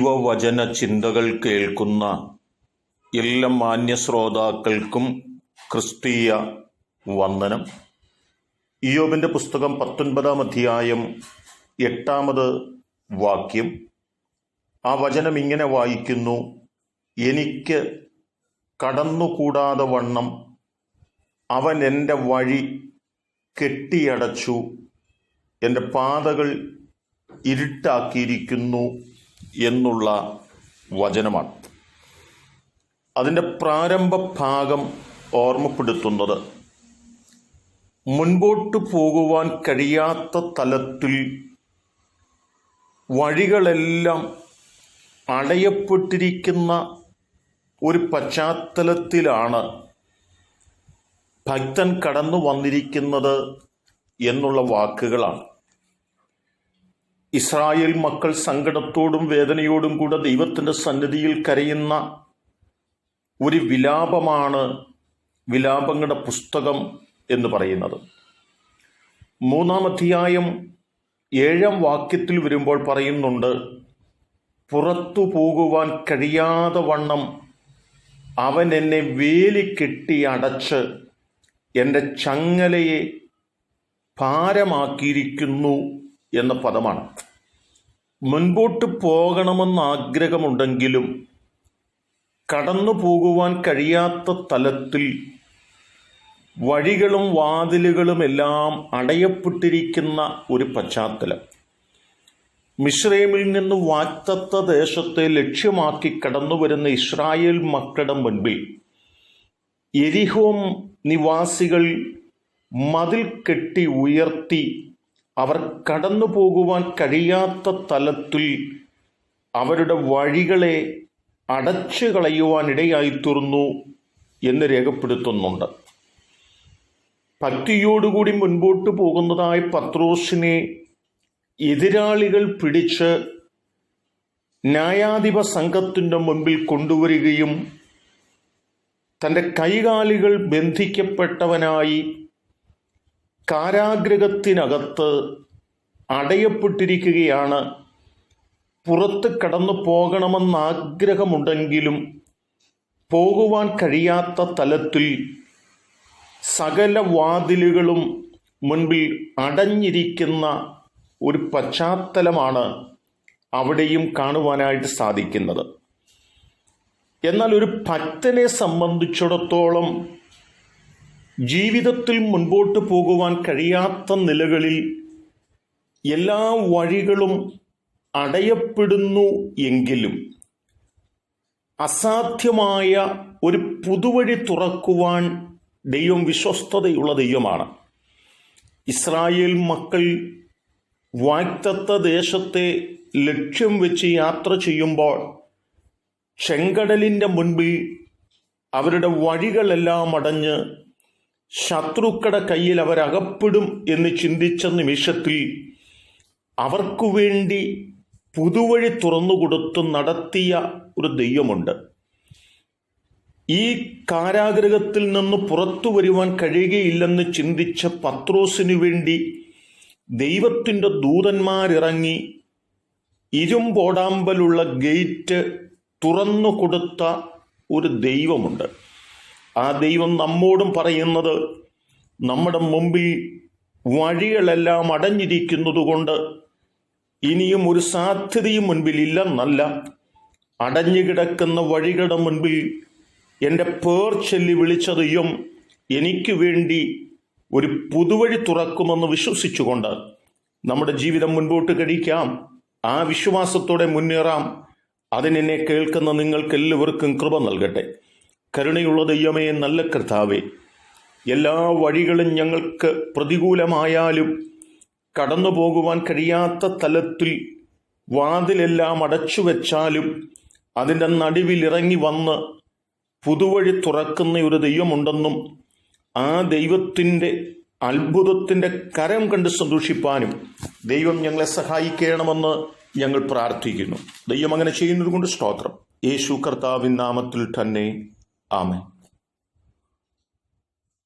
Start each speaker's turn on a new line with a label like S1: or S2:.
S1: ദൈവവചന ചിന്തകൾ കേൾക്കുന്ന എല്ലാ മാന്യ ശ്രോതാക്കൾക്കും ക്രിസ്തീയ വന്ദനം. ഇയ്യോബിൻ്റെ പുസ്തകം 19-ാം അധ്യായം 8-ാമത് വാക്യം. ആ വചനം ഇങ്ങനെ വായിക്കുന്നു: എനിക്ക് കടന്നുകൂടാതെ വണ്ണം അവൻ എൻ്റെ വഴി കെട്ടിയടച്ചു, എൻ്റെ പാതകൾ ഇരുട്ടാക്കിയിരിക്കുന്നു എന്നുള്ള വചനമാണ്. അതിൻ്റെ പ്രാരംഭ ഭാഗം ഓർമ്മപ്പെടുത്തുന്നത് മുൻപോട്ട് പോകുവാൻ കഴിയാത്ത തലത്തിൽ വഴികളെല്ലാം അടയപ്പെട്ടിരിക്കുന്ന ഒരു പശ്ചാത്തലത്തിലാണ് ഭക്തൻ കടന്നു വന്നിരിക്കുന്നത് എന്നുള്ള വാക്കുകളാണ്. ഇസ്രായേൽ മക്കൾ സങ്കടത്തോടും വേദനയോടും കൂടെ ദൈവത്തിൻ്റെ സന്നിധിയിൽ കരയുന്ന ഒരു വിലാപമാണ് വിലാപങ്ങളുടെ പുസ്തകം എന്ന് പറയുന്നത്. 3-ാം അധ്യായം 7-ാം വാക്യത്തിൽ വരുമ്പോൾ പറയുന്നുണ്ട്: പുറത്തു പോകുവാൻ കഴിയാതെ വണ്ണം അവൻ എന്നെ വേലി കെട്ടി അടച്ച് എൻ്റെ ചങ്ങലയെ ഭാരമാക്കിയിരിക്കുന്നു എന്ന പദമാണ്. മുൻപോട്ട് പോകണമെന്ന് ആഗ്രഹമുണ്ടെങ്കിലും കടന്നു പോകുവാൻ കഴിയാത്ത തലത്തിൽ വഴികളും വാതിലുകളും എല്ലാം അടയപ്പെട്ടിരിക്കുന്ന ഒരു പശ്ചാത്തലം. മിസ്രയീമിൽ നിന്ന് വാഗ്ദത്ത ദേശത്തെ ലക്ഷ്യമാക്കി കടന്നു വരുന്ന ഇസ്രായേൽ മക്കളുടെ മുൻപിൽ യെരിഹോ നിവാസികൾ മതിൽ കെട്ടി ഉയർത്തി അവർ കടന്നു പോകുവാൻ കഴിയാത്ത തലത്തിൽ അവരുടെ വഴികളെ അടച്ചു കളയുവാനിടയായിത്തീർന്നു എന്ന് രേഖപ്പെടുത്തുന്നുണ്ട്. ഭക്തിയോടുകൂടി മുൻപോട്ട് പോകുന്നതായ പത്രോസിനെ എതിരാളികൾ പിടിച്ച് ന്യായാധിപ സംഘത്തിൻ്റെ മുൻപിൽ കൊണ്ടുവരികയും തൻ്റെ കൈകാലുകൾ ബന്ധിക്കപ്പെട്ടവനായി കാരാഗൃഹത്തിനകത്ത് അടയപ്പെട്ടിരിക്കുകയാണ്. പുറത്ത് കടന്നു പോകണമെന്ന് ആഗ്രഹമുണ്ടെങ്കിലും പോകുവാൻ കഴിയാത്ത തലത്തിൽ സകല വാതിലുകളും മുൻപിൽ അടഞ്ഞിരിക്കുന്ന ഒരു പശ്ചാത്തലമാണ് അവിടെയും കാണുവാനായിട്ട് സാധിക്കുന്നത്. എന്നാൽ ഒരു ഭക്തനെ സംബന്ധിച്ചിടത്തോളം ജീവിതത്തിൽ മുൻപോട്ട് പോകുവാൻ കഴിയാത്ത നിലകളിൽ എല്ലാ വഴികളും അടയപ്പെടുന്നു എങ്കിലും അസാധ്യമായ ഒരു പുതുവഴി തുറക്കുവാൻ ദൈവം വിശ്വസ്തതയുള്ള ദൈവമാണ്. ഇസ്രായേൽ മക്കൾ വാഗ്ദത്ത ദേശത്തെ ലക്ഷ്യം വെച്ച് യാത്ര ചെയ്യുമ്പോൾ ചെങ്കടലിൻ്റെ മുൻപിൽ അവരുടെ വഴികളെല്ലാം അടഞ്ഞ് ശത്രുക്കളുടെ കയ്യിൽ അവരകപ്പെടും എന്ന് ചിന്തിച്ച നിമിഷത്തിൽ അവർക്കു വേണ്ടി പുതുവഴി തുറന്നുകൊടുത്ത് നടത്തിയ ഒരു ദൈവമുണ്ട്. ഈ കാരാഗൃഹത്തിൽ നിന്ന് പുറത്തു വരുവാൻ കഴിയുകയില്ലെന്ന് ചിന്തിച്ച പത്രോസിനു വേണ്ടി ദൈവത്തിൻ്റെ ദൂതന്മാരിറങ്ങി ഇരുമ്പോടാമ്പലുള്ള ഗേറ്റ് തുറന്നു കൊടുത്ത ഒരു ദൈവമുണ്ട്. ആ ദൈവം നമ്മോടും പറയുന്നത് നമ്മുടെ മുമ്പിൽ വഴികളെല്ലാം അടഞ്ഞിരിക്കുന്നത് കൊണ്ട് ഇനിയും ഒരു സാധ്യതയും മുൻപിൽ ഇല്ലെന്നല്ല, അടഞ്ഞു കിടക്കുന്ന വഴികളുടെ മുൻപിൽ എൻ്റെ പേർ ചൊല്ലി വിളിച്ച ദൈവം എനിക്ക് വേണ്ടി ഒരു പുതുവഴി തുറക്കുമെന്ന് വിശ്വസിച്ചുകൊണ്ട് നമ്മുടെ ജീവിതം മുൻപോട്ട് കഴിക്കാം. ആ വിശ്വാസത്തോടെ മുന്നേറാം. അതിനെന്നെ കേൾക്കുന്ന നിങ്ങൾക്കെല്ലാവർക്കും കൃപ നൽകട്ടെ. കരുണയുള്ള ദൈവമേ, നല്ല കർത്താവേ, എല്ലാ വഴികളും ഞങ്ങൾക്ക് പ്രതികൂലമായാലും കടന്നു പോകുവാൻ കഴിയാത്ത തലത്തിൽ വാതിലെല്ലാം അടച്ചു വെച്ചാലും അതിൻ്റെ നടുവിൽ ഇറങ്ങി വന്ന് പുതുവഴി തുറക്കുന്ന ഒരു ദൈവമുണ്ടെന്നും ആ ദൈവത്തിൻ്റെ അത്ഭുതത്തിൻ്റെ കരം കണ്ട് സന്തോഷിപ്പാനും ദൈവം ഞങ്ങളെ സഹായിക്കണമെന്ന് ഞങ്ങൾ പ്രാർത്ഥിക്കുന്നു. ദൈവം അങ്ങനെ ചെയ്യുന്നത് കൊണ്ട് സ്തോത്രം. യേശു കർത്താവിൻ നാമത്തിൽ തന്നെ ആമേൻ.